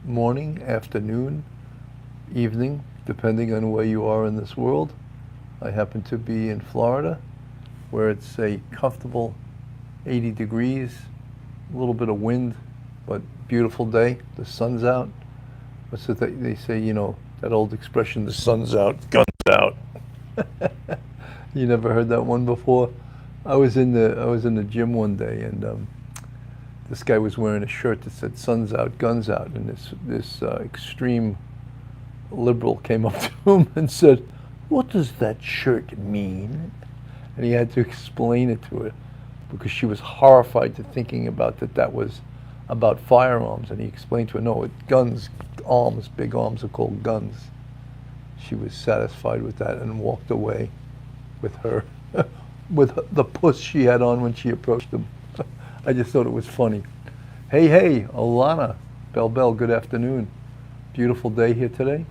morning, afternoon, evening, depending on where you are in this world. I happen to be in Florida, where it's a comfortable 80 degrees, a little bit of wind, but beautiful day. The sun's out. What's it they say, that old expression, the sun's out, guns out. You never heard that one before? I was in the gym one day, and this guy was wearing a shirt that said "Sun's out, guns out," and this extreme liberal came up to him and said, "What does that shirt mean?" And he had to explain it to her because she was horrified to thinking about that was about firearms. And he explained to her, no, guns, arms, big arms are called guns. She was satisfied with that and walked away with her, with the puss she had on when she approached him. I just thought it was funny. Hey, Alana, Bell, good afternoon. Beautiful day here today.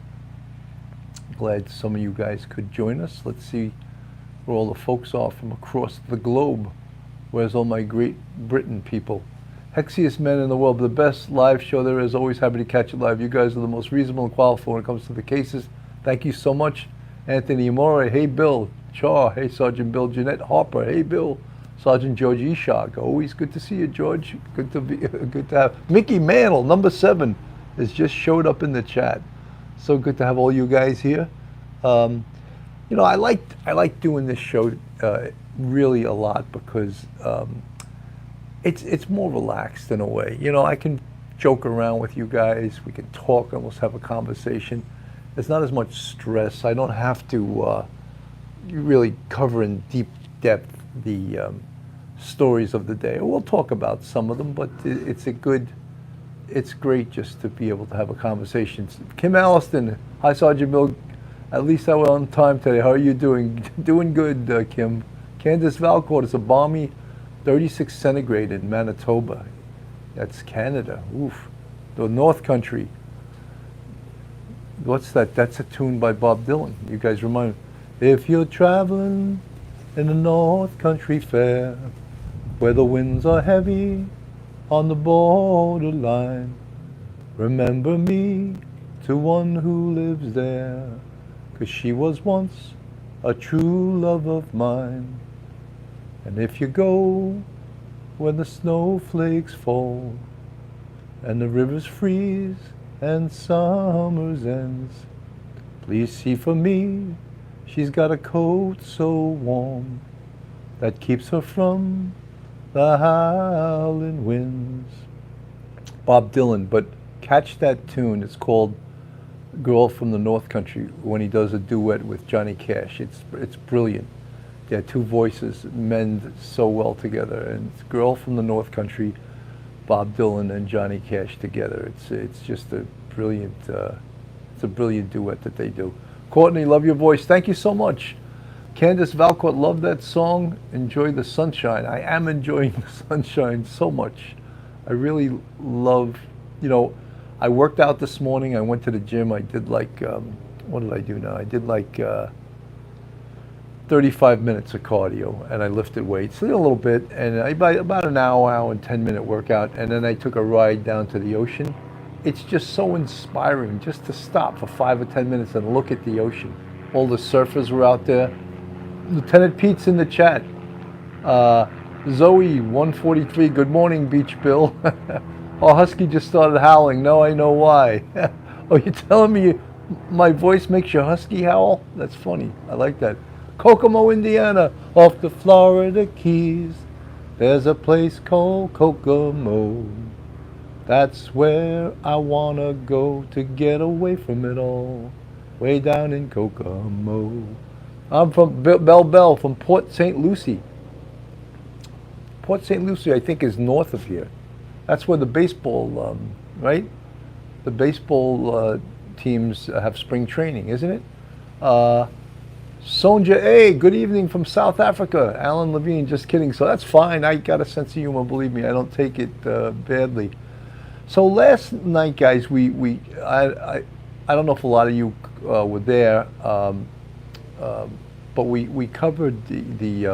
Glad some of you guys could join us. Let's see where all the folks are from across the globe. Where's all my Great Britain people? Hexiest men in the world, the best live show there is. Always happy to catch it live. You guys are the most reasonable and qualified when it comes to the cases. Thank you so much. Anthony Amore, hey Bill. Char, hey Sergeant Bill. Jeanette Harper, hey Bill. Sergeant George Eshog, always good to see you, George. Good to have. Mickey Mantle, number 7, has just showed up in the chat. So good to have all you guys here. I like doing this show really a lot because it's more relaxed in a way. I can joke around with you guys. We can talk, almost have a conversation. There's not as much stress. I don't have to really cover in deep depth the stories of the day. We'll talk about some of them, but it's great just to be able to have a conversation. Kim Alliston, hi Sergeant Bill. At least I was on time today. How are you doing? Doing good, Kim. Candace Valcourt, it's a balmy 36 centigrade in Manitoba. That's Canada. Oof. The North Country. What's that? That's a tune by Bob Dylan. You guys remind me. If you're traveling in the North Country Fair, where the winds are heavy on the borderline, remember me to one who lives there, 'cause she was once a true love of mine. And if you go when the snowflakes fall and the rivers freeze and summer's ends, please see for me she's got a coat so warm that keeps her from the howling winds. Bob Dylan, but catch that tune. It's called Girl from the North Country when he does a duet with Johnny Cash. It's brilliant. Their two voices mend so well together. And it's Girl from the North Country, Bob Dylan and Johnny Cash together. It's just a brilliant duet that they do. Courtney, love your voice. Thank you so much. Candace Valcourt, love that song. Enjoy the sunshine. I am enjoying the sunshine so much. I really love, I worked out this morning. I went to the gym. I did what did I do now? I did 35 minutes of cardio, and I lifted weights a little bit, and about an hour and 10-minute workout, and then I took a ride down to the ocean. It's just so inspiring just to stop for 5 or 10 minutes and look at the ocean. All the surfers were out there. Lieutenant Pete's in the chat. Zoe 143, good morning, Beach Bill. Oh, Husky just started howling. No, I know why. Oh, you're telling me my voice makes your Husky howl? That's funny. I like that. Kokomo, Indiana, off the Florida Keys. There's a place called Kokomo. That's where I wanna go to get away from it all. Way down in Kokomo. I'm from Bell from Port St. Lucie. Port St. Lucie, I think, is north of here. That's where the baseball, right? The baseball teams have spring training, isn't it? Sonja A, good evening from South Africa. Alan Levine, just kidding. So that's fine. I got a sense of humor, believe me. I don't take it badly. So last night, guys, I don't know if a lot of you were there, but we covered the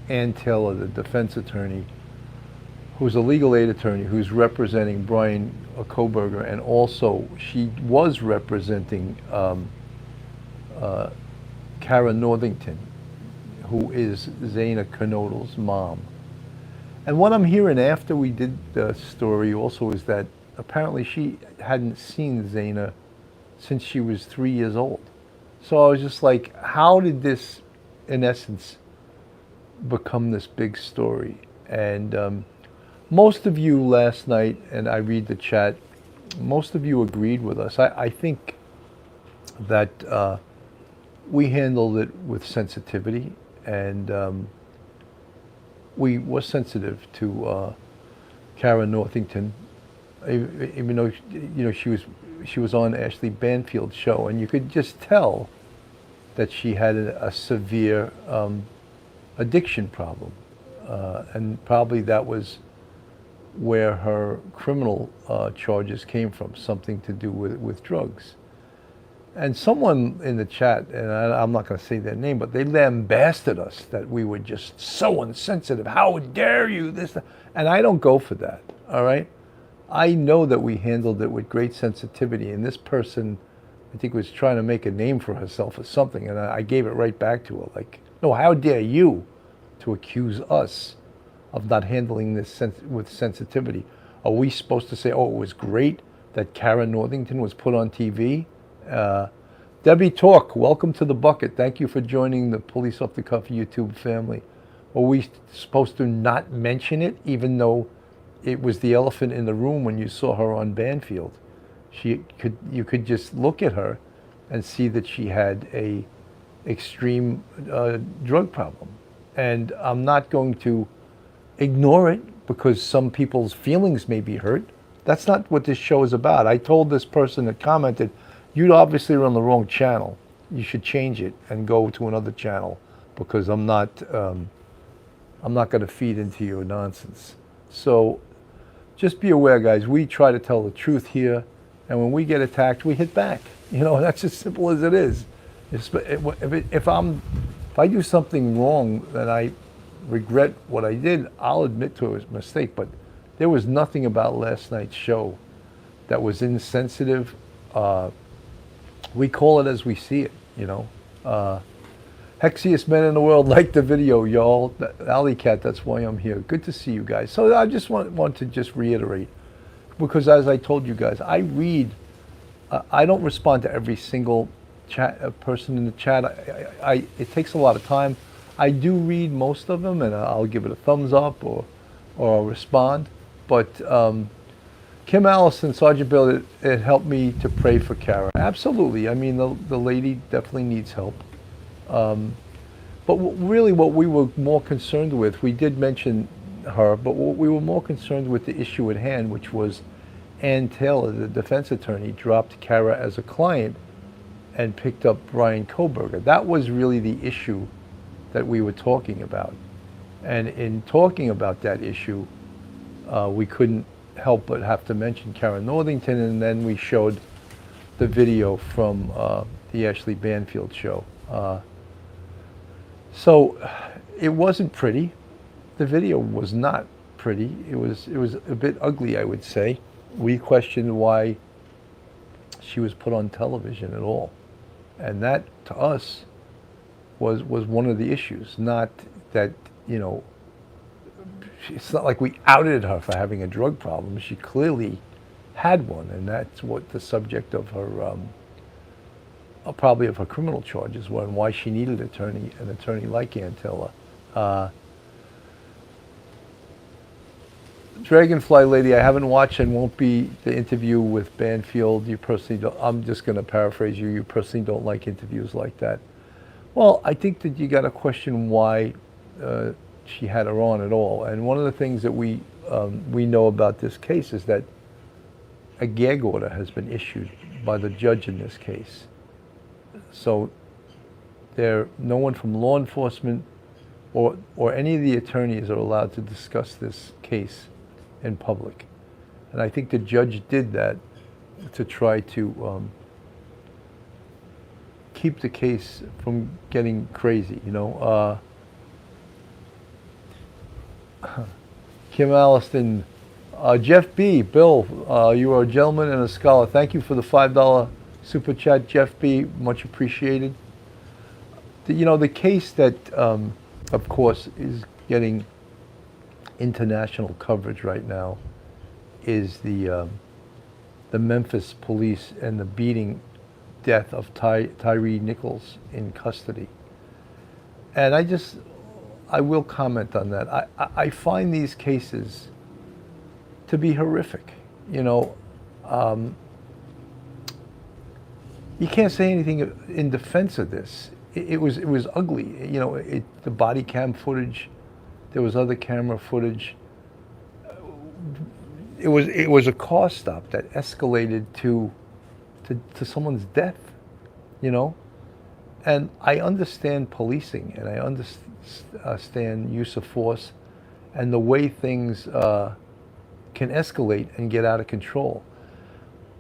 Ann Taylor, the defense attorney, who's a legal aid attorney who's representing Bryan Kohberger, and also she was representing Tyre Northington, who is Zaina Knodl's mom. And what I'm hearing after we did the story also is that apparently she hadn't seen Zaina since she was 3 years old. So I was just like, how did this, in essence, become this big story? And most of you last night, and I read the chat, most of you agreed with us. I think that we handled it with sensitivity, and we were sensitive to Tyre Northington, even though she was on Ashley Banfield's show, and you could just tell that she had a severe addiction problem, and probably that was where her criminal charges came from, something to do with drugs. And someone in the chat, and I'm not going to say their name, but they lambasted us that we were just so insensitive. How dare you? This, and I don't go for that. All right, I know that we handled it with great sensitivity, and this person, I think, was trying to make a name for herself or something, and I gave it right back to her. Like, no, how dare you to accuse us of not handling this with sensitivity? Are we supposed to say, oh, it was great that Tyre Northington was put on TV? Debbie Talk, welcome to the bucket. Thank you for joining the Police Off the Cuff YouTube family. Are we supposed to not mention it, even though it was the elephant in the room when you saw her on Banfield? You could just look at her and see that she had a extreme drug problem. And I'm not going to ignore it because some people's feelings may be hurt. That's not what this show is about. I told this person that commented, you obviously are on the wrong channel. You should change it and go to another channel, because I'm not going to feed into your nonsense. So just be aware, guys. We try to tell the truth here, and when we get attacked, we hit back. That's as simple as it is. If I do something wrong and I regret what I did, I'll admit to a mistake. But there was nothing about last night's show that was insensitive. We call it as we see it, Hexiest men in the world like the video, y'all. Alley Cat, that's why I'm here. Good to see you guys. So I just want to just reiterate, because as I told you guys, I read, I don't respond to every single person in the chat. It takes a lot of time. I do read most of them, and I'll give it a thumbs up or I'll respond. But Kim Allison, Sergeant Bill, it helped me to pray for Kara. Absolutely. I mean, the lady definitely needs help. But really what we were more concerned with, we did mention her, but what we were more concerned with the issue at hand, which was Ann Taylor, the defense attorney, dropped Kara as a client and picked up Bryan Kohberger. That was really the issue that we were talking about. And in talking about that issue, we couldn't help but have to mention Tyre Northington, and then we showed the video from the Ashley Banfield show. So it wasn't pretty. The video was not pretty. It was a bit ugly, I would say. We questioned why she was put on television at all, and that to us was one of the issues. Not that it's not like we outed her for having a drug problem. She clearly had one, and that's what the subject of her, probably of her criminal charges were, and why she needed an attorney like Ann Taylor. Dragonfly Lady, I haven't watched and won't be the interview with Banfield. You personally don't, I'm just going to paraphrase you. You personally don't like interviews like that. Well, I think that you got to question why she had her on at all. And one of the things that we know about this case is that a gag order has been issued by the judge in this case. So no one from law enforcement or any of the attorneys are allowed to discuss this case in public. And I think the judge did that to try to keep the case from getting crazy, Kim Alliston. Jeff B. Bill, you are a gentleman and a scholar. Thank you for the $5 super chat, Jeff B. Much appreciated. The case that, of course, is getting international coverage right now is the Memphis police and the beating death of Tyre Nicholos in custody. And I will comment on that. I find these cases to be horrific. You can't say anything in defense of this. It was ugly. The body cam footage, there was other camera footage. It was a car stop that escalated to someone's death. And I understand policing, and I understand use of force, and the way things can escalate and get out of control.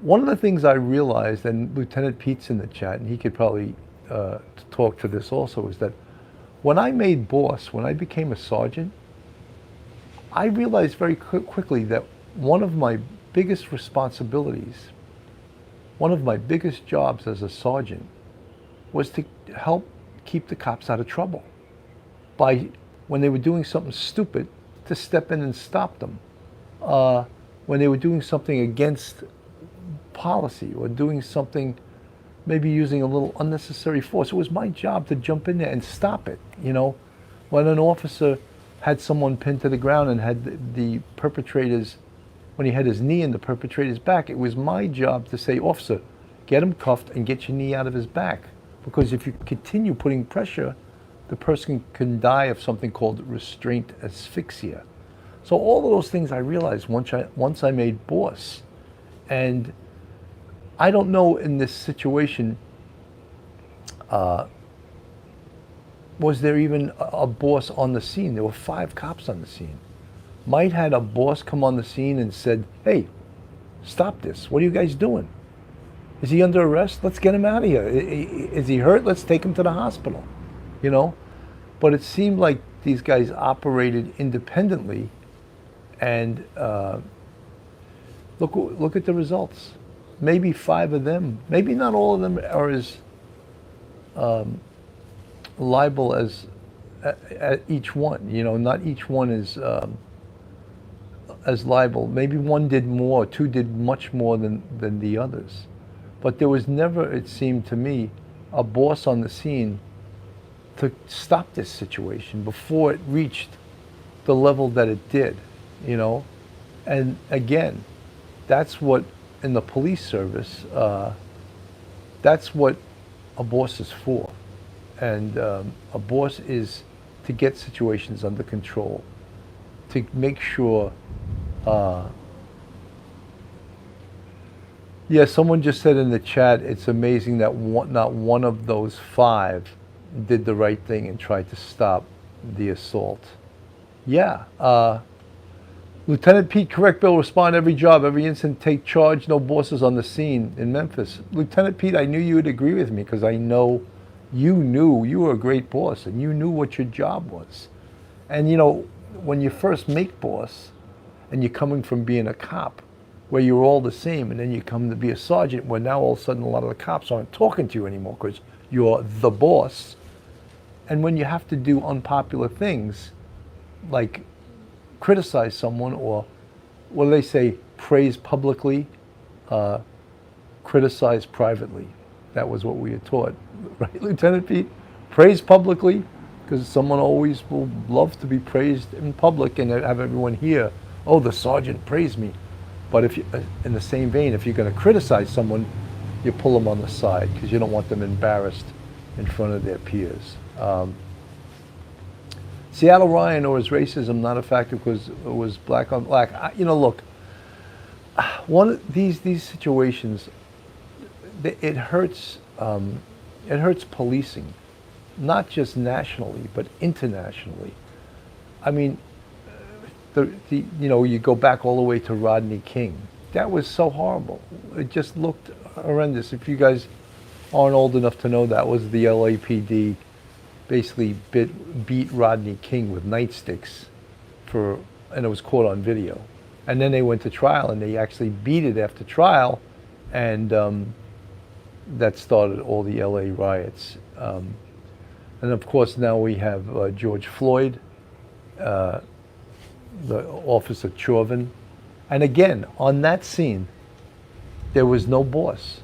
One of the things I realized, and Lieutenant Pete's in the chat, and he could probably talk to this also, is that when I made boss, when I became a sergeant, I realized very quickly that one of my biggest responsibilities, one of my biggest jobs as a sergeant, was to help keep the cops out of trouble by, when they were doing something stupid, to step in and stop them. When they were doing something against policy or doing something, maybe using a little unnecessary force, it was my job to jump in there and stop it. When an officer had someone pinned to the ground and had the perpetrators, when he had his knee in the perpetrator's back, it was my job to say, officer, get him cuffed and get your knee out of his back. Because if you continue putting pressure, the person can die of something called restraint asphyxia. So all of those things I realized once I made boss. And I don't know in this situation, was there even a boss on the scene? There were 5 cops on the scene. Might had a boss come on the scene and said, hey, stop this. What are you guys doing? Is he under arrest? Let's get him out of here. Is he hurt? Let's take him to the hospital. But it seemed like these guys operated independently, and look at the results. Maybe 5 of them, maybe not all of them are as liable as each one. Not each one is as liable. Maybe one did more, 2 did much more than the others. But there was never, it seemed to me, a boss on the scene to stop this situation before it reached the level that it did, And again, that's what, in the police service, that's what a boss is for. And a boss is to get situations under control, to make sure. Yeah, someone just said in the chat, it's amazing that not one of those 5 did the right thing and tried to stop the assault. Yeah. Lieutenant Pete, correct, Bill, respond every job, every incident, take charge, no bosses on the scene in Memphis. Lieutenant Pete, I knew you would agree with me because I know you knew you were a great boss and you knew what your job was. And when you first make boss and you're coming from being a cop, where you're all the same, and then you come to be a sergeant where now all of a sudden a lot of the cops aren't talking to you anymore because you're the boss. And when you have to do unpopular things like criticize someone, or what do they say, praise publicly, criticize privately. That was what we were taught, right, Lieutenant Pete? Praise publicly, because someone always will love to be praised in public and have everyone hear, oh, the sergeant praised me. But if you, in the same vein, if you're going to criticize someone, you pull them on the side because you don't want them embarrassed in front of their peers. Seattle Ryan, or is racism not a factor because it was black on black? Look, one of these situations, it hurts policing, not just nationally but internationally. I mean, you go back all the way to Rodney King. That was so horrible. It just looked horrendous. If you guys aren't old enough to know, that was the LAPD basically beat Rodney King with nightsticks for and it was caught on video. And then they went to trial, and they actually beat it after trial, and that started all the LA riots. And of course, now we have George Floyd, the Officer Chauvin. And again, on that scene, there was no boss.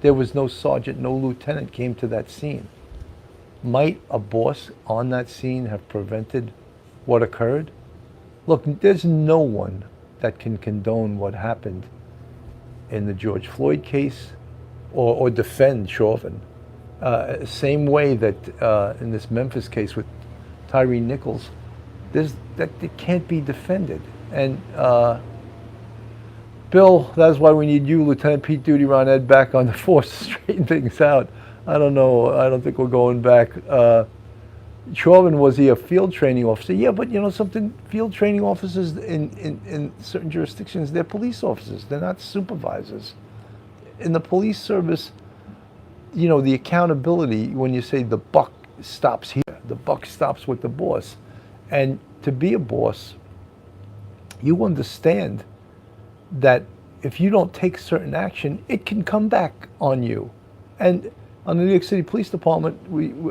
There was no sergeant, no lieutenant came to that scene. Might a boss on that scene have prevented what occurred? Look, there's no one that can condone what happened in the George Floyd case or defend Chauvin. Same way that in this Memphis case with Tyre Nicholos, that it can't be defended. And Bill, that's why we need you, Lieutenant Pete Duty, Ron Ed, back on the force to straighten things out. I don't know. I don't think we're going back. Chauvin, was he a field training officer? Yeah, but you know something? Field training officers in certain jurisdictions, they're police officers. They're not supervisors. In the police service, you know, the accountability, when you say the buck stops here, the buck stops with the boss. And to be a boss, you understand that if you don't take certain action, it can come back on you. And on the New York City Police Department,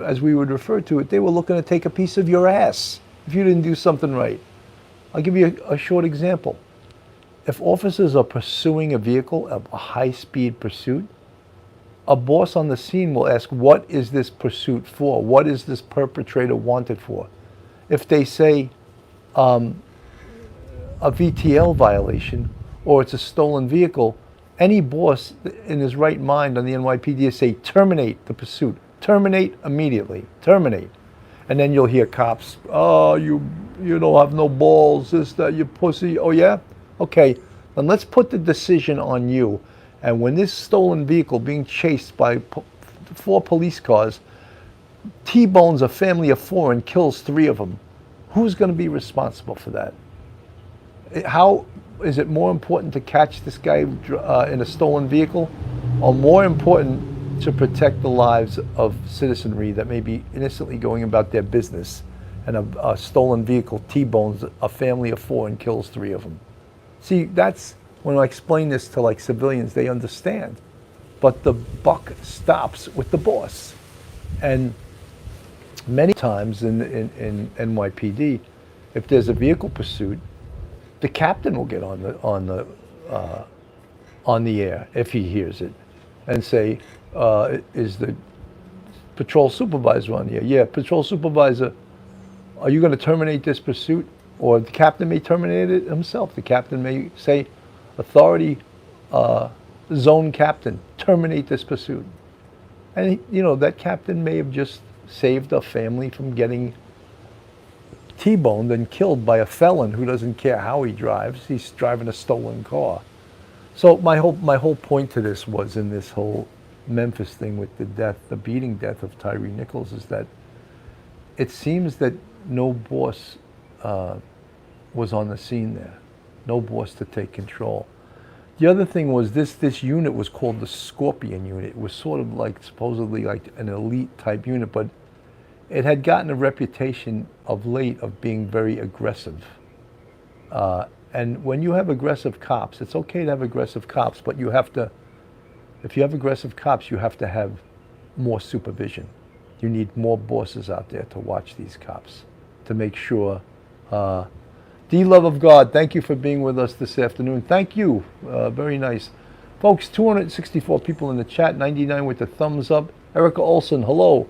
as we would refer to it, they were looking to take a piece of your ass if you didn't do something right. I'll give you a short example. If officers are pursuing a vehicle, a high-speed pursuit, a boss on the scene will ask, what is this pursuit for? What is this perpetrator wanted for? If they say a VTL violation or it's a stolen vehicle, any boss in his right mind on the NYPD will say, terminate the pursuit. Terminate immediately. Terminate. And then you'll hear cops, oh, you don't have no balls, this, that, you pussy. Oh, yeah? Okay, then let's put the decision on you. And when this stolen vehicle being chased by 4 police cars T-bones a family of 4 and kills 3 of them, who's going to be responsible for that? How is it more important to catch this guy in a stolen vehicle, or more important to protect the lives of citizenry that may be innocently going about their business, and a stolen vehicle T-bones a family of 4 and kills 3 of them? See, that's when I explain this to like civilians, they understand. But the buck stops with the boss. And many times in NYPD, if there's a vehicle pursuit, the captain will get on the air if he hears it, and say, "Is the patrol supervisor on the air?" Yeah, patrol supervisor. Are you going to terminate this pursuit? Or the captain may terminate it himself. The captain may say, "Authority, zone captain, terminate this pursuit." And you know that captain may have just saved a family from getting T-boned and killed by a felon who doesn't care how he drives. He's driving a stolen car. So my whole point to this was, in this whole Memphis thing with the beating death of Tyre Nicholos, is that it seems that no boss was on the scene there. No boss to take control. The other thing was this unit was called the Scorpion unit. It was sort of like supposedly like an elite type unit, but it had gotten a reputation of late of being very aggressive. And when you have aggressive cops, it's okay to have aggressive cops, but you have to, if you have aggressive cops, you have to have more supervision. You need more bosses out there to watch these cops, to make sure. The love of God, thank you for being with us this afternoon. Thank you. Very nice. Folks, 264 people in the chat, 99 with the thumbs up. Erica Olson, hello.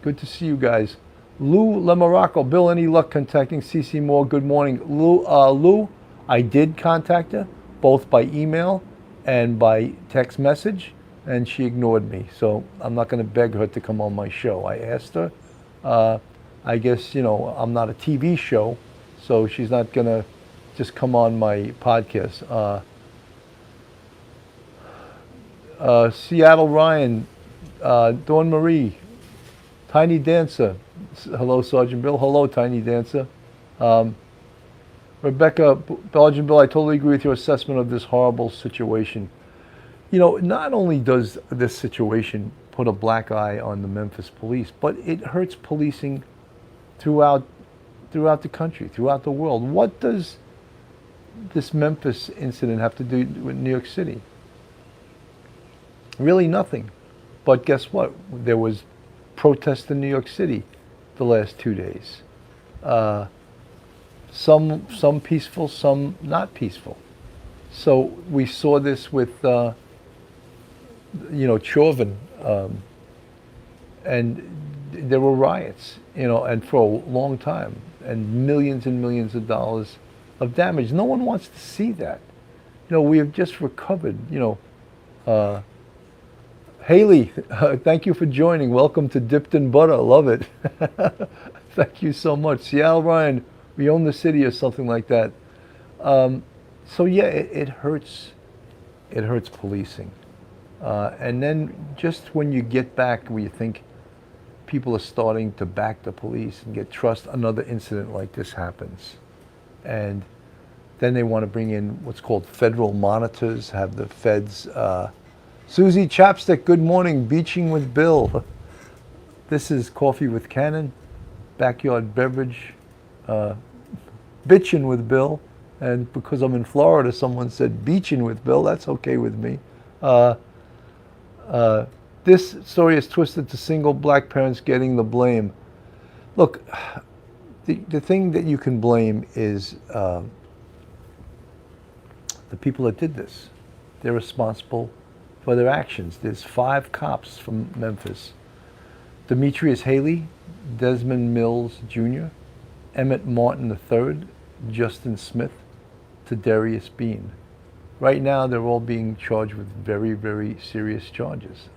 Good to see you guys. Lou Lemaraco, Bill, any luck contacting CC Moore? Good morning. Lou, I did contact her, both by email and by text message, and she ignored me. So I'm not going to beg her to come on my show. I asked her. I guess, you know, I'm not a TV show, so she's not going to just come on my podcast. Seattle Ryan, Dawn Marie, Tiny Dancer. Hello, Sergeant Bill. Hello, Tiny Dancer. Rebecca, Sergeant Bill, I totally agree with your assessment of this horrible situation. You know, not only does this situation put a black eye on the Memphis police, but it hurts policing throughout throughout the country, throughout the world. What does this Memphis incident have to do with New York City? Really nothing. But guess what? There was protests in New York City the last 2 days. Some peaceful, some not peaceful. So we saw this with, Chauvin, and there were riots, and for a long time, and millions of dollars of damage. No one wants to see that. We have just recovered, Haley, thank you for joining. Welcome to Dipped in Butter. Love it. Thank you so much. Seattle Ryan, we own the city or something like that. So yeah, it hurts. It hurts policing. And then just when you get back, where you think people are starting to back the police and get trust, another incident like this happens. And then they want to bring in what's called federal monitors, have the feds. Susie Chapstick, good morning. Beaching with Bill. This is Coffee with Cannon, backyard beverage, bitchin' with Bill. And because I'm in Florida, someone said beaching with Bill. That's okay with me. This story is twisted to single black parents getting the blame. Look, the thing that you can blame is the people that did this. They're responsible for their actions. There's 5 cops from Memphis: Demetrius Haley, Desmond Mills Jr., Emmett Martin III, Justin Smith, to Darius Bean. Right now, they're all being charged with very, very serious charges.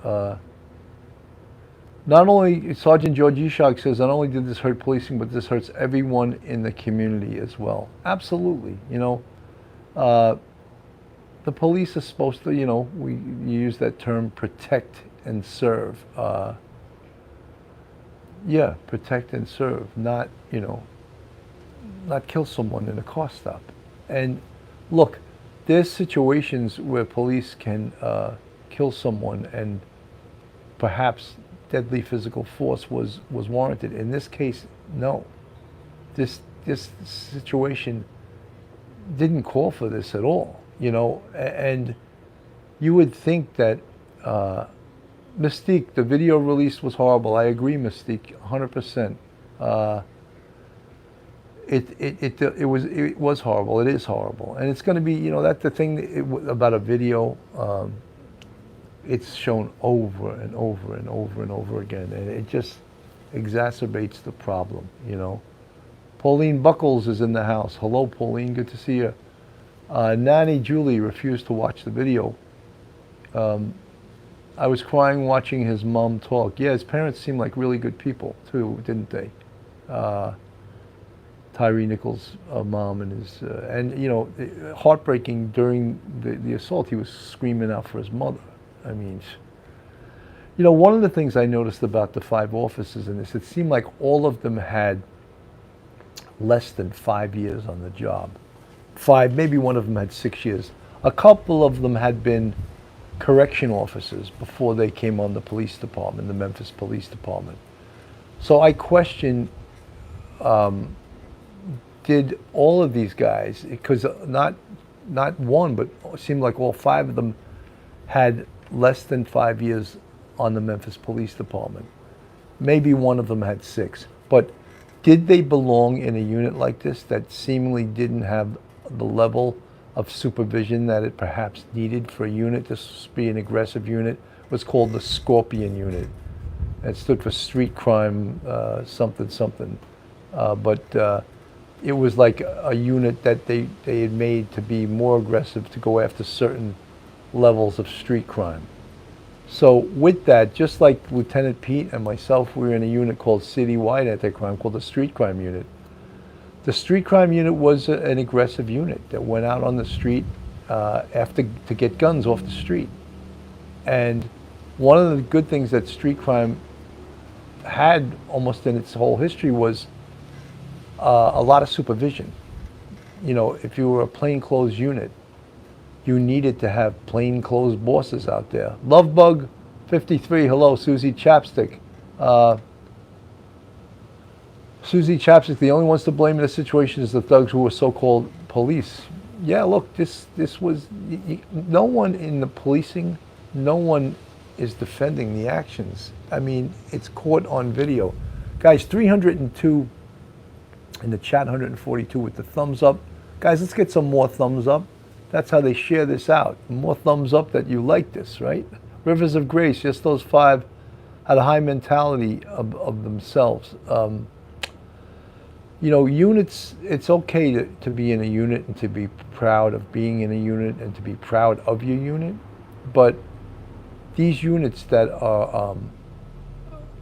Not only, Sergeant George Ishak says, not only did this hurt policing, but this hurts everyone in the community as well. Absolutely. The police are supposed to, we use that term, protect and serve. Yeah, protect and serve, not kill someone in a car stop. And look, there's situations where police can kill someone and perhaps deadly physical force was warranted. In this case, no. This situation didn't call for this at all, and you would think that Mystique, the video release was horrible. I agree, Mystique, 100%. It was horrible. It is horrible, and it's going to be. That's the thing about a video. It's shown over and over and over and over again, and it just exacerbates the problem. Pauline Buckles is in the house. Hello, Pauline. Good to see you. Nanny Julie refused to watch the video. I was crying watching his mom talk. Yeah, his parents seemed like really good people too, didn't they? Tyre Nicholos' mom and his, heartbreaking during the assault. He was screaming out for his mother. I mean, one of the things I noticed about the 5 officers in this, it seemed like all of them had less than 5 years on the job. 5, maybe one of them had 6 years. A couple of them had been correction officers before they came on the police department, the Memphis Police Department. So I question, did all of these guys, because not one, but it seemed like all 5 of them had less than 5 years on the Memphis Police Department. Maybe one of them had 6. But did they belong in a unit like this that seemingly didn't have the level of supervision that it perhaps needed for a unit? This would be an aggressive unit. It was called the Scorpion Unit. It stood for Street Crime something. But it was like a unit that they had made to be more aggressive, to go after certain levels of street crime. So with that, just like Lieutenant Pete and myself, we were in a unit called Citywide Anti-Crime, called the Street Crime Unit. The Street Crime Unit was an aggressive unit that went out on the street to get guns off the street. And one of the good things that street crime had almost in its whole history was a lot of supervision. If you were a plainclothes unit, you needed to have plainclothes bosses out there. Lovebug 53, hello. Susie Chapstick. Susie Chapstick, the only ones to blame in this situation is the thugs who were so-called police. Yeah, look, this was, no one in the policing, no one is defending the actions. I mean, it's caught on video. Guys, 302 in the chat, 142 with the thumbs up. Guys, let's get some more thumbs up. That's how they share this out. More thumbs up that you like this, right? Rivers of Grace, just those 5 had a high mentality of themselves. You know, units, it's okay to be in a unit and to be proud of being in a unit and to be proud of your unit. But these units that are,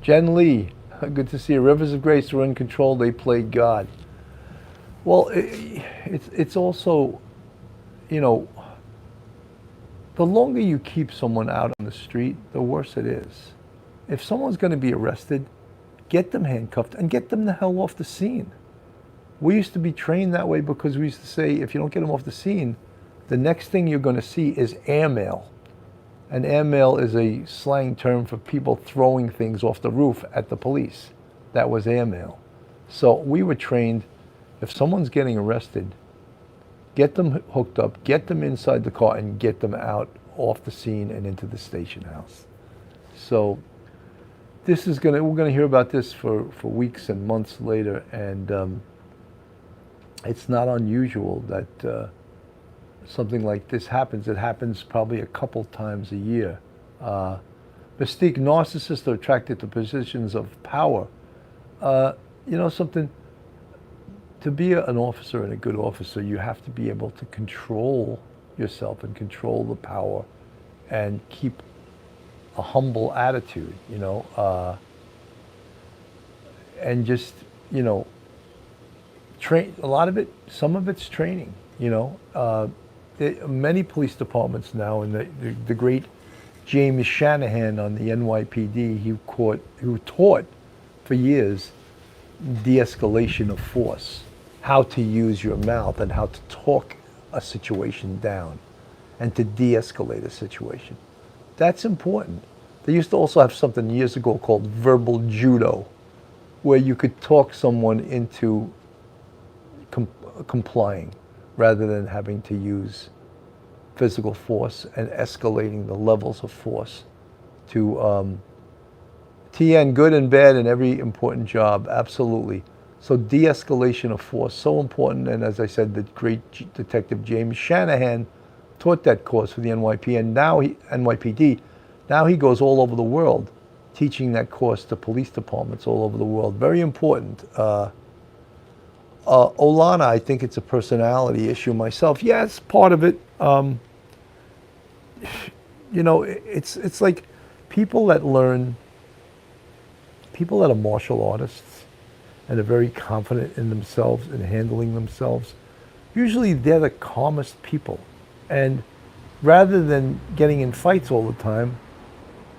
Jen Lee, good to see you. Rivers of Grace were in control, they played God. Well, it's also, you know, the longer you keep someone out on the street, the worse it is. If someone's going to be arrested, get them handcuffed and get them the hell off the scene. We used to be trained that way because we used to say, if you don't get them off the scene, the next thing you're going to see is airmail. And airmail is a slang term for people throwing things off the roof at the police. That was airmail. So we were trained, if someone's getting arrested, get them hooked up, get them inside the car, and get them out off the scene and into the station house. So this is we're gonna hear about this for weeks and months later, and it's not unusual that something like this happens. It happens probably a couple times a year. Mystique, narcissists are attracted to positions of power. You know something? To be an officer and a good officer, you have to be able to control yourself and control the power and keep a humble attitude, you know, and just, you know, train. A lot of it, some of it's training, you know. Many police departments now, and the great James Shanahan on the NYPD, who taught for years de-escalation of force, how to use your mouth and how to talk a situation down and to de-escalate a situation. That's important. They used to also have something years ago called verbal judo, where you could talk someone into complying rather than having to use physical force and escalating the levels of force to TN, good and bad in every important job, absolutely. So de-escalation of force, so important. And as I said, the great detective James Shanahan taught that course for the NYPD, and now NYPD. Now he goes all over the world teaching that course to police departments all over the world. Very important. Olana, I think it's a personality issue myself. Yeah, it's part of it. You know, it's like people that are martial artists and are very confident in themselves and handling themselves. Usually they're the calmest people. And rather than getting in fights all the time,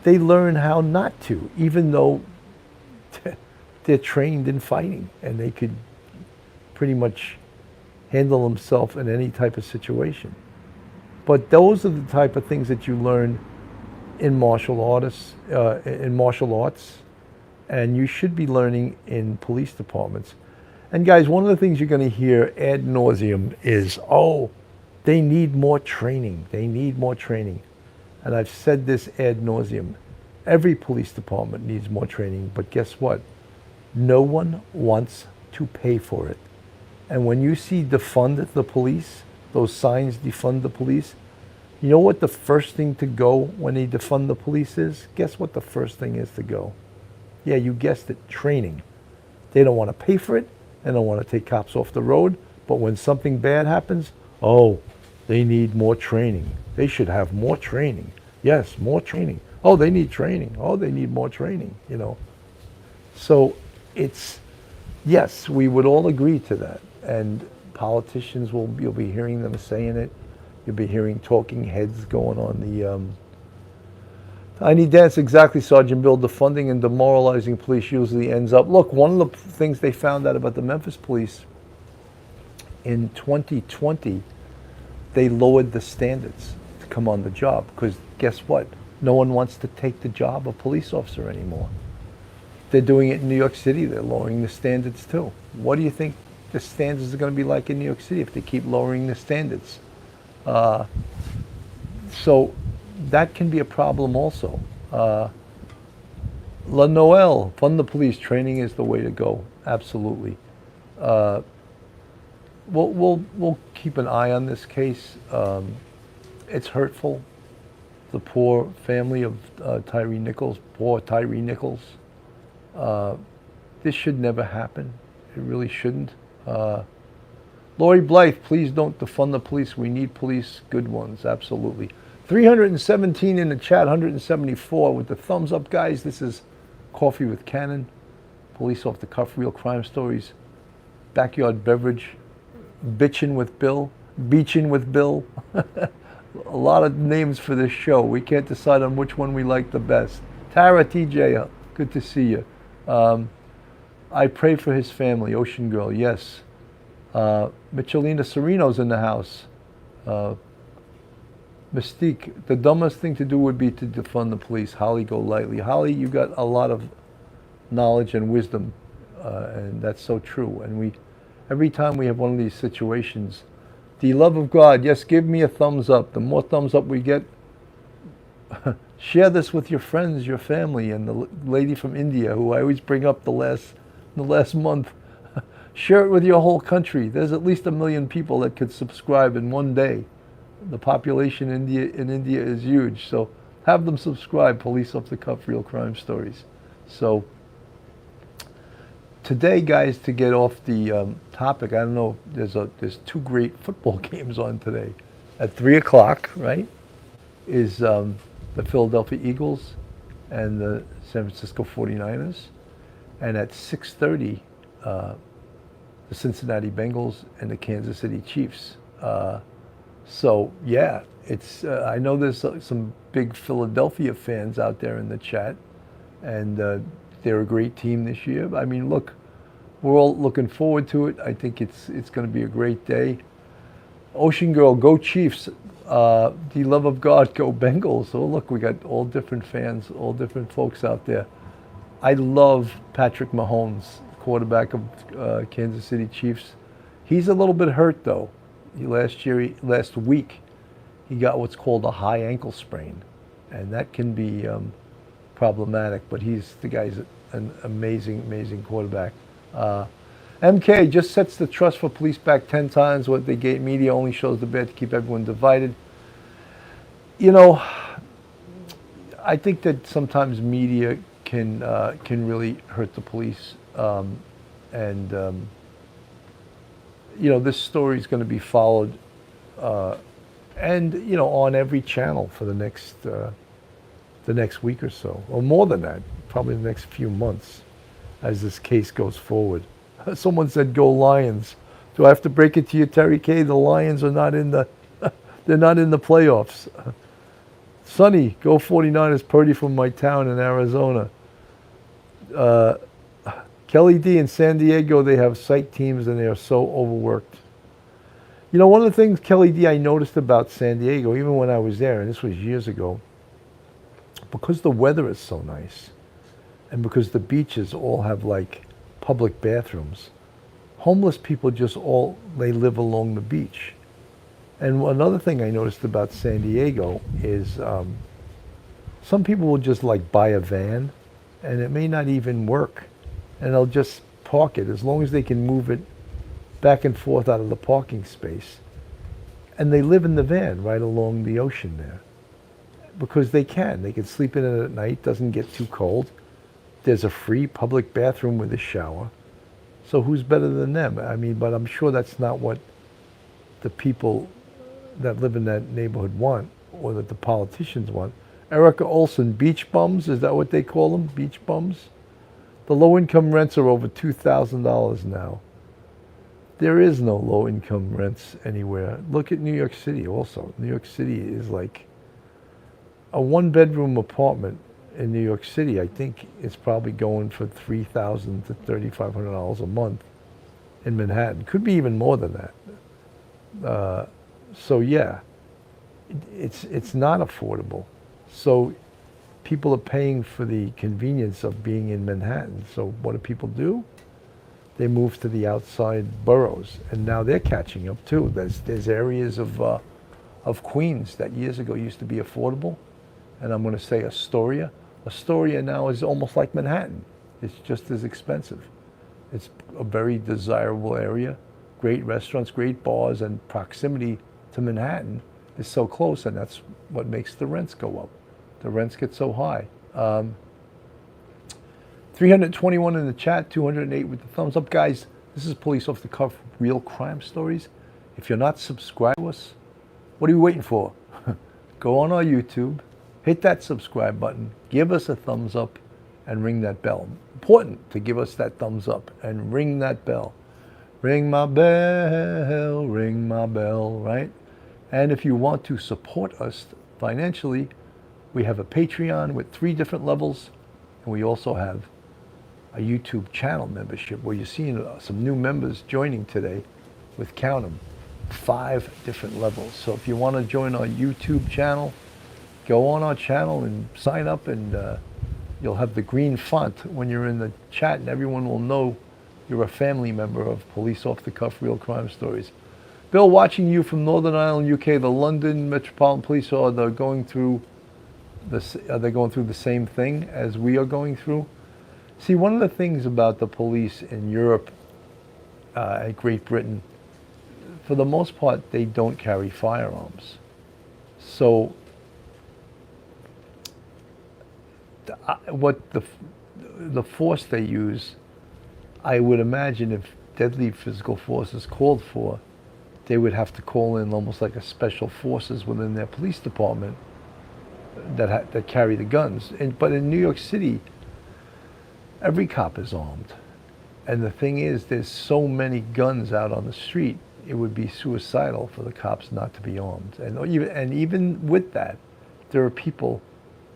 they learn how not to, even though they're trained in fighting and they could pretty much handle themselves in any type of situation. But those are the type of things that you learn in martial arts, and you should be learning in police departments. And guys, one of the things you're going to hear ad nauseum is, oh, they need more training. They need more training. And I've said this ad nauseum. Every police department needs more training, but guess what? No one wants to pay for it. And when you see defund the police, those signs, defund the police, you know what the first thing to go when they defund the police is? Guess what the first thing is to go? Yeah, you guessed it, training. They don't want to pay for it. They don't want to take cops off the road. But when something bad happens, oh, they need more training. They should have more training. Yes, more training. Oh, they need training. Oh, they need more training, you know. So it's, yes, we would all agree to that. And politicians, you'll be hearing them saying it. You'll be hearing talking heads going on the Tiny Dance, exactly, Sergeant Bill. Defunding and demoralizing police usually ends up. Look, one of the things they found out about the Memphis police in 2020, they lowered the standards to come on the job because guess what? No one wants to take the job of police officer anymore. they're doing it in New York City. They're lowering the standards too. What do you think the standards are going to be like in New York City if they keep lowering the standards? So that can be a problem also. La Noel, fund the police. Training is the way to go. Absolutely. We'll keep an eye on this case. It's hurtful. The poor family of Tyre Nicholos, poor Tyre Nicholos. This should never happen. It really shouldn't. Lori Blythe, please don't defund the police. We need police, good ones, absolutely. 317 in the chat, 174 with the thumbs up, guys. This is Coffee with Cannon, Police Off the Cuff, Real Crime Stories, Backyard Beverage, Bitchin' with Bill, Beachin' with Bill. A lot of names for this show. We can't decide on which one we like the best. Tara, TJ, good to see you. I pray for his family. Ocean Girl, yes. Michelina Sereno's in the house. Mystique, the dumbest thing to do would be to defund the police. Holly, go lightly. Holly, you got a lot of knowledge and wisdom, and that's so true. And every time we have one of these situations, the love of God, yes, give me a thumbs up. The more thumbs up we get, share this with your friends, your family, and the lady from India, who I always bring up the last month. Share it with your whole country. There's at least 1 million people that could subscribe in one day. The population in India is huge, so have them subscribe. Police Off the Cuff, Real Crime Stories. So today, guys, to get off the topic, I don't know. There's 2 great football games on today. At 3 o'clock, right, is the Philadelphia Eagles and the San Francisco 49ers, and at 6:30, the Cincinnati Bengals and the Kansas City Chiefs. So yeah, it's. I know there's some big Philadelphia fans out there in the chat, and they're a great team this year. I mean, look, we're all looking forward to it. I think it's going to be a great day. Ocean Girl, go Chiefs. The love of God, go Bengals. So look, we got all different fans, all different folks out there. I love Patrick Mahomes, quarterback of Kansas City Chiefs. He's a little bit hurt though. Last week, he got what's called a high ankle sprain, and that can be problematic. But the guy's an amazing quarterback. MK just sets the trust for police back 10 times. What they gate media only shows the bad to keep everyone divided. You know, I think that sometimes media can really hurt the police, you know, this story is going to be followed, and you know, on every channel for the next week or so, or more than that, probably the next few months, as this case goes forward. Someone said, "Go Lions." Do I have to break it to you, Terry K? The Lions are not in the, they're not in the playoffs. Sonny, go 49ers. Purdy from my town in Arizona. Kelly D in San Diego, they have psych teams and they are so overworked. You know, one of the things, Kelly D, I noticed about San Diego, even when I was there, and this was years ago, because the weather is so nice, and because the beaches all have like public bathrooms, homeless people they live along the beach. And another thing I noticed about San Diego is some people will just like buy a van, and it may not even work. And they'll just park it as long as they can move it back and forth out of the parking space. And they live in the van right along the ocean there because they can. They can sleep in it at night, doesn't get too cold. There's a free public bathroom with a shower. So who's better than them? I mean, but I'm sure that's not what the people that live in that neighborhood want, or that the politicians want. Erica Olson, beach bums, is that what they call them? Beach bums? The low-income rents are over $2,000 now. There is no low-income rents anywhere. Look at New York City also. New York City is like a one-bedroom apartment in New York City. I think it's probably going for $3,000 to $3,500 a month in Manhattan. Could be even more than that. So yeah, it's not affordable. So people are paying for the convenience of being in Manhattan. So what do people do? They move to the outside boroughs, and now they're catching up too. There's areas of Queens that years ago used to be affordable, and I'm going to say Astoria. Astoria now is almost like Manhattan. It's just as expensive. It's a very desirable area, great restaurants, great bars, and proximity to Manhattan is so close, and that's what makes the rents go up. The rents get so high. 321 in the chat, 208 with the thumbs up. Guys, this is Police Off the Cuff, real crime stories. If you're not subscribed to us, what are you waiting for? Go on our YouTube, hit that subscribe button, give us a thumbs up, and ring that bell. Important to give us that thumbs up and ring that bell. Ring my bell, right? And if you want to support us financially, we have a Patreon with 3 different levels, and we also have a YouTube channel membership where you're seeing some new members joining today with, count 'em, 5 different levels. So if you want to join our YouTube channel, go on our channel and sign up, and you'll have the green font when you're in the chat, and everyone will know you're a family member of Police Off the Cuff Real Crime Stories. Bill, watching you from Northern Ireland, UK, the London Metropolitan Police are they going through the same thing as we are going through? See, one of the things about the police in Europe and Great Britain, for the most part, they don't carry firearms. So what the force they use, I would imagine if deadly physical force is called for, they would have to call in almost like a special forces within their police department that carry the guns. But in New York City, every cop is armed. And the thing is, there's so many guns out on the street, it would be suicidal for the cops not to be armed. And even with that, there are people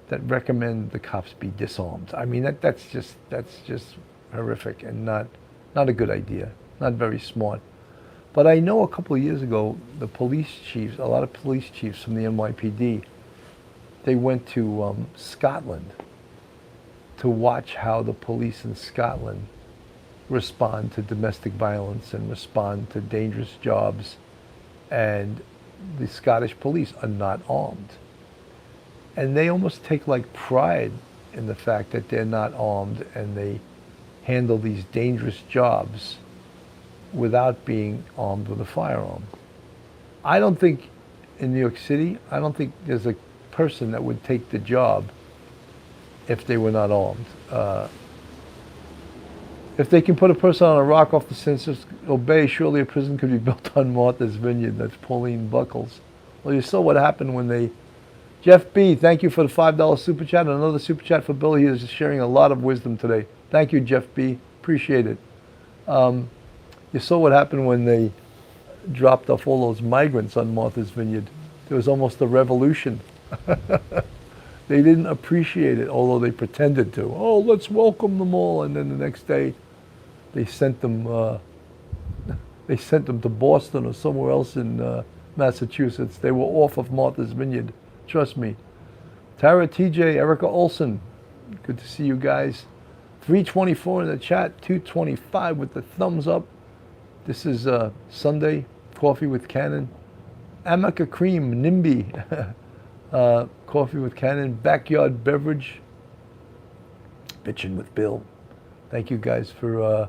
that recommend the cops be disarmed. I mean, that's just horrific and not a good idea, not very smart. But I know a couple of years ago, the police chiefs, a lot of police chiefs from the NYPD, they went to Scotland to watch how the police in Scotland respond to domestic violence and respond to dangerous jobs. And the Scottish police are not armed. And they almost take like pride in the fact that they're not armed, and they handle these dangerous jobs without being armed with a firearm. I don't think in New York City, I don't think there's a person that would take the job if they were not armed. If they can put a person on a rock off the census obey, surely a prison could be built on Martha's Vineyard. That's Pauline Buckles. Well, you saw what happened when they... Jeff B., thank you for the $5 super chat. And another super chat for Bill. He is sharing a lot of wisdom today. Thank you, Jeff B. Appreciate it. You saw what happened when they dropped off all those migrants on Martha's Vineyard. There was almost a revolution. They didn't appreciate it, although they pretended to. Oh, let's welcome them all. And then the next day, they sent them to Boston or somewhere else in Massachusetts. They were off of Martha's Vineyard. Trust me. Tara, TJ, Erica Olson. Good to see you guys. 324 in the chat, 225 with the thumbs up. This is Sunday, Coffee with Cannon. Amica Cream, NIMBY. Coffee with Cannon, Backyard Beverage. Bitchin' with Bill. Thank you guys for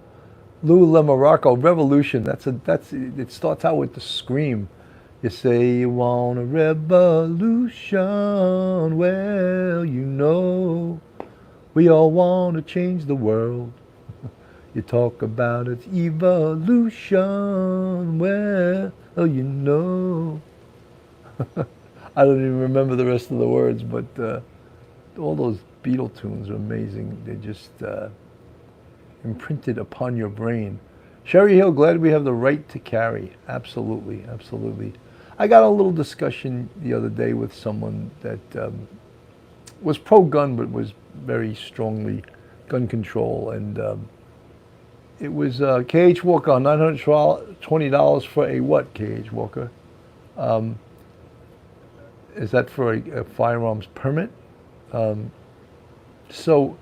Lou Lemorocco, Revolution. It starts out with the scream. You say you want a revolution, well, you know, we all want to change the world. You talk about its evolution, well, you know. I don't even remember the rest of the words, but all those Beatle tunes are amazing. They're just imprinted upon your brain. Sherry Hill, glad we have the right to carry. Absolutely, absolutely. I got a little discussion the other day with someone that was pro-gun, but was very strongly gun control. And it was K.H. Walker, $920 for a what, K.H. Walker? Is that for a firearms permit? So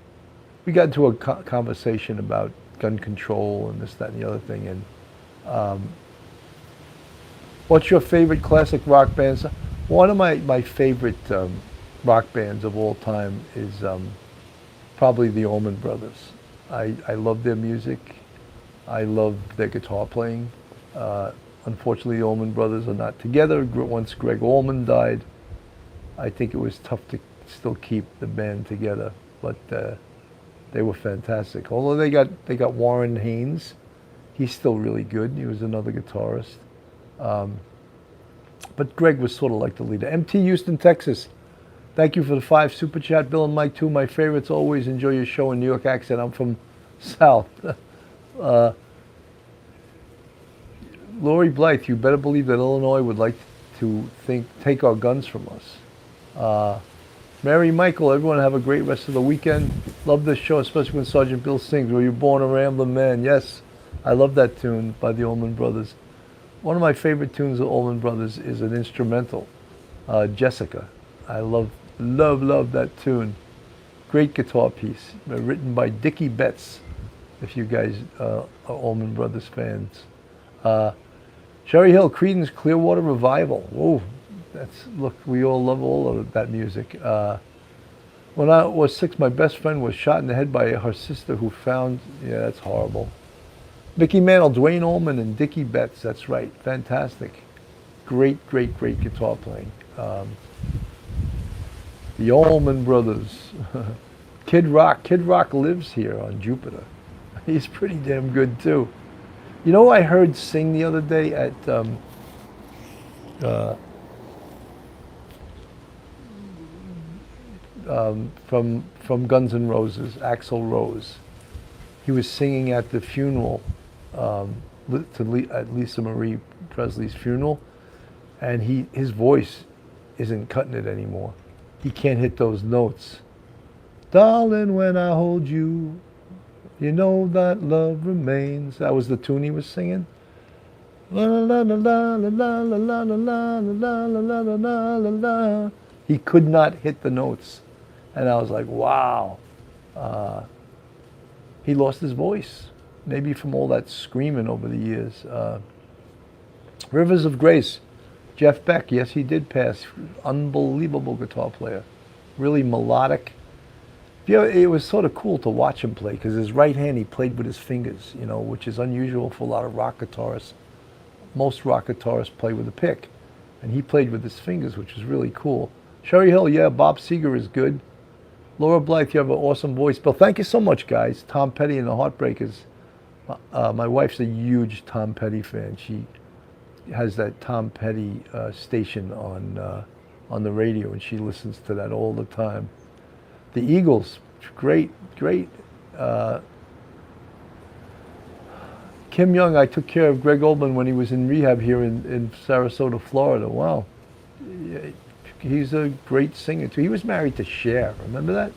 we got into a conversation about gun control and this, that, and the other thing. And what's your favorite classic rock bands? One of my favorite rock bands of all time is probably the Allman Brothers. I love their music. I love their guitar playing. Unfortunately, the Allman Brothers are not together. Once Greg Allman died, I think it was tough to still keep the band together. But they were fantastic. Although they got Warren Haynes, he's still really good. He was another guitarist. But Greg was sort of like the leader. MT Houston, Texas. Thank you for the 5 super chat. Bill and Mike, 2 my favorites. Always enjoy your show in New York accent. I'm from South. Lori Blythe, you better believe that Illinois would like to take our guns from us. Mary Michael, everyone have a great rest of the weekend. Love this show, especially when Sergeant Bill sings, "Were You Born a Rambling Man?" Yes, I love that tune by the Allman Brothers. One of my favorite tunes of Allman Brothers is an instrumental, Jessica. I love that tune. Great guitar piece, written by Dickie Betts, if you guys are Allman Brothers fans. Cherry Hill, Creedence Clearwater Revival. Whoa, look, we all love all of that music. When I was 6, my best friend was shot in the head by her sister who found, yeah, that's horrible. Mickey Mantle, Dwayne Allman, and Dickie Betts, that's right, fantastic. Great guitar playing. The Allman Brothers. Kid Rock lives here on Jupiter. He's pretty damn good too. You know who I heard sing the other day at from Guns N' Roses, Axl Rose. He was singing at the funeral, at Lisa Marie Presley's funeral, and his voice isn't cutting it anymore. He can't hit those notes. Darling, when I hold you, you know that love remains. That was the tune he was singing. La la la la la la la la la la la la la la la. He could not hit the notes, and I was like, wow. He lost his voice, maybe from all that screaming over the years. Rivers of Grace, Jeff Beck, yes, he did pass. Unbelievable guitar player, really melodic. It was sort of cool to watch him play because his right hand he played with his fingers, which is unusual for a lot of rock guitarists. Most rock guitarists play with a pick, and he played with his fingers, which was really cool. Sherry Hill, yeah, Bob Seger is good. Laura Blythe, you have an awesome voice. Bill, thank you so much, guys. Tom Petty and the Heartbreakers. My wife's a huge Tom Petty fan. She has that Tom Petty station on the radio, and she listens to that all the time. The Eagles, great. Kim Young, I took care of Greg Oldman when he was in rehab here in Sarasota, Florida. Wow. He's a great singer, too. He was married to Cher. Remember that?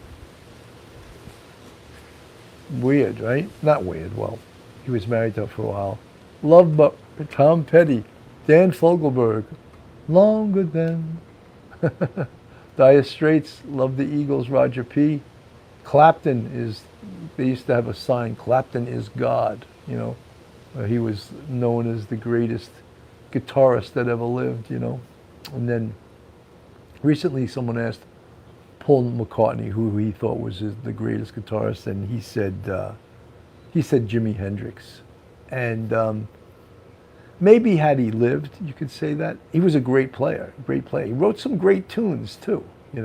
Weird, right? Not weird. Well, he was married to her for a while. Love Tom Petty. Dan Fogelberg. Longer than. Dire Straits. Love the Eagles. Roger P. Clapton they used to have a sign, Clapton is God, He was known as the greatest guitarist that ever lived, And then recently someone asked Paul McCartney who he thought was the greatest guitarist, and he said Jimi Hendrix. And maybe had he lived, you could say that. He was a great player. He wrote some great tunes too, You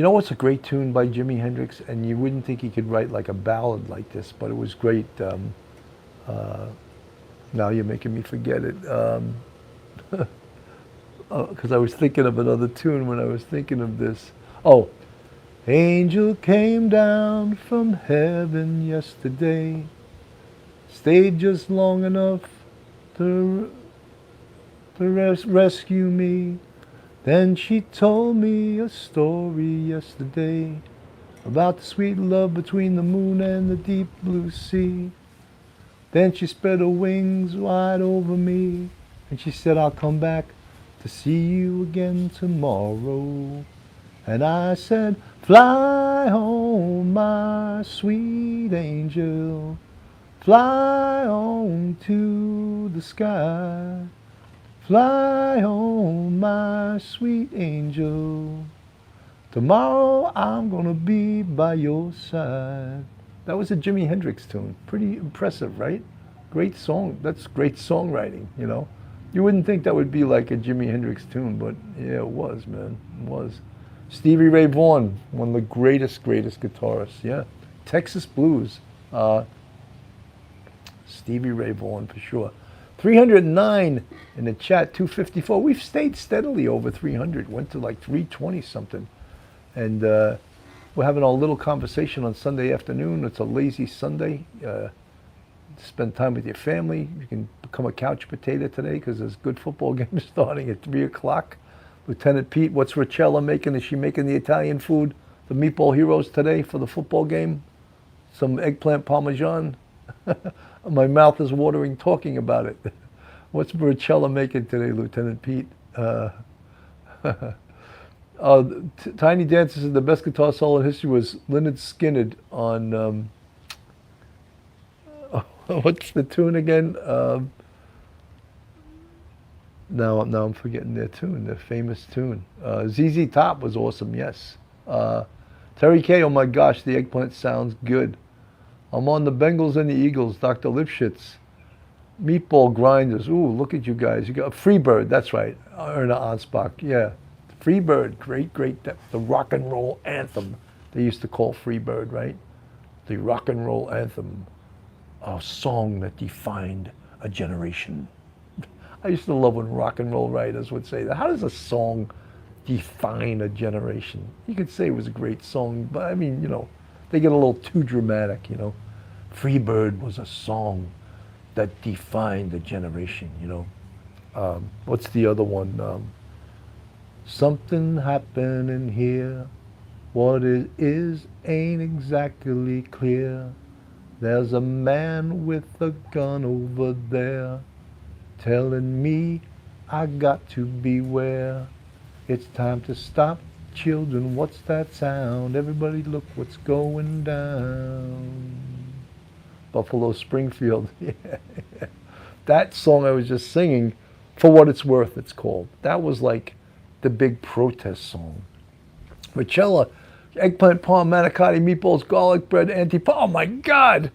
know what's a great tune by Jimi Hendrix? And you wouldn't think he could write like a ballad like this, but it was great. Now you're making me forget it. Because I was thinking of another tune when I was thinking of this. Oh, angel came down from heaven yesterday, stayed just long enough to rescue me. Then she told me a story yesterday about the sweet love between the moon and the deep blue sea. Then she spread her wings wide over me, and she said, I'll come back to see you again tomorrow. And I said, fly home, my sweet angel. Fly on to the sky. Fly home, my sweet angel. Tomorrow I'm gonna be by your side. That was a Jimi Hendrix tune. Pretty impressive, right? Great song. That's great songwriting, you know. You wouldn't think that would be like a Jimi Hendrix tune, but yeah, it was, man. It was. Stevie Ray Vaughan, one of the greatest guitarists, yeah. Texas Blues. Stevie Ray Vaughan for sure. 309 in the chat, 254. We've stayed steadily over 300. Went to like 320 something. And we're having a little conversation on Sunday afternoon. It's a lazy Sunday. Spend time with your family. You can become a couch potato today because there's good football games starting at 3 o'clock. Lieutenant Pete, what's Richella making? Is she making the Italian food? The Meatball Heroes today for the football game? Some eggplant parmesan? My mouth is watering talking about it. What's Richella making today, Lieutenant Pete? Tiny Dancer said the best guitar solo in history was Lynyrd Skynyrd on... what's the tune again? Now I'm forgetting their tune, their famous tune. ZZ Top was awesome, yes. Terry K, oh my gosh, the eggplant sounds good. I'm on the Bengals and the Eagles, Dr. Lipschitz. Meatball Grinders, ooh, look at you guys. You got Freebird, that's right. Erna Ansbach, yeah. Freebird, great, the rock and roll anthem. They used to call Freebird, right? The rock and roll anthem. A song that defined a generation. I used to love when rock and roll writers would say that. How does a song define a generation? You could say it was a great song, but I mean, you know, they get a little too dramatic, you know. Freebird was a song that defined a generation, you know. What's the other one? Something happening here. What it is ain't exactly clear. There's a man with a gun over there telling me I got to beware. It's time to stop, children, what's that sound? Everybody look what's going down. Buffalo Springfield, yeah. That song I was just singing, For What It's Worth, it's called. That was like the big protest song. Richella, eggplant parm, manicotti, meatballs, garlic bread, oh my God!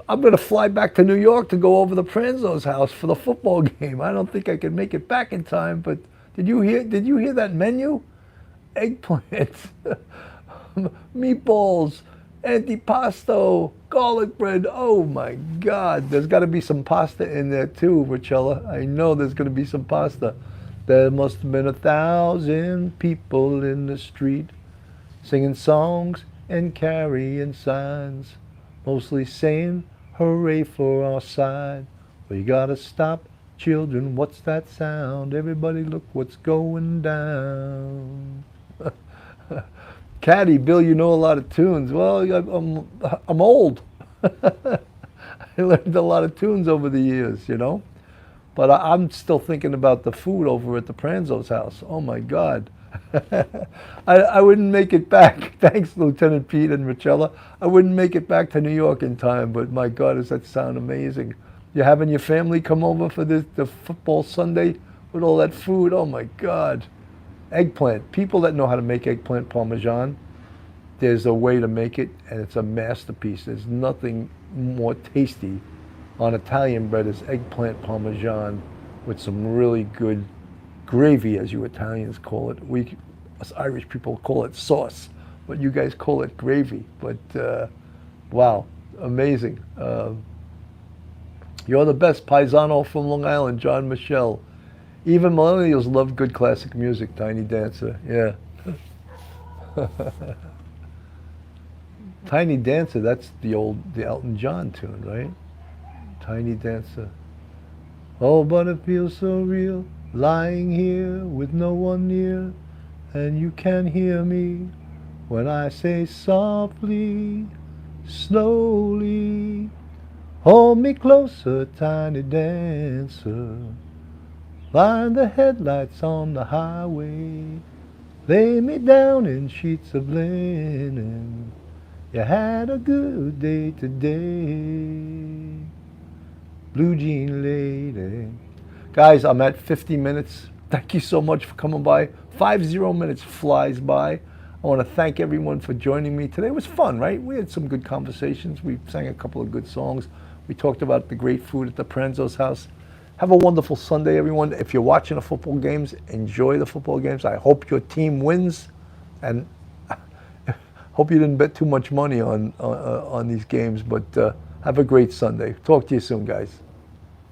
I'm going to fly back to New York to go over to Pranzo's house for the football game. I don't think I can make it back in time, but did you hear that menu? Eggplant, meatballs, antipasto, garlic bread. Oh my God, there's got to be some pasta in there too, Richella. I know there's going to be some pasta. There must have been 1,000 people in the street singing songs and carrying signs, mostly saying hooray for our side. We gotta stop, children, what's that sound? Everybody look what's going down. Caddy, Bill, you know a lot of tunes. Well, I'm old. I learned a lot of tunes over the years, you know. But I'm still thinking about the food over at the Pranzo's house. Oh my God. I wouldn't make it back. Thanks, Lieutenant Pete and Richella. I wouldn't make it back to New York in time, but my God, does that sound amazing. You're having your family come over for the football Sunday with all that food. Oh my God. Eggplant. People that know how to make eggplant parmesan, there's a way to make it, and it's a masterpiece. There's nothing more tasty on Italian bread as eggplant parmesan with some really good gravy, as you Italians call it. We, us Irish people, call it sauce, but you guys call it gravy. But wow, amazing. You're the best, paisano from Long Island, John Michelle. Even millennials love good classic music, Tiny Dancer, yeah. Tiny Dancer, that's the Elton John tune, right? Tiny Dancer. Oh, but it feels so real, lying here with no one near, and you can hear me when I say softly, slowly, hold me closer, Tiny Dancer. Line the headlights on the highway. Lay me down in sheets of linen. You had a good day today. Blue jean lady. Guys, I'm at 50 minutes. Thank you so much for coming by. 50 minutes flies by. I want to thank everyone for joining me today. It was fun, right? We had some good conversations. We sang a couple of good songs. We talked about the great food at the Pranzo's house. Have a wonderful Sunday, everyone. If you're watching the football games, enjoy the football games. I hope your team wins, and hope you didn't bet too much money on these games. But have a great Sunday. Talk to you soon, guys.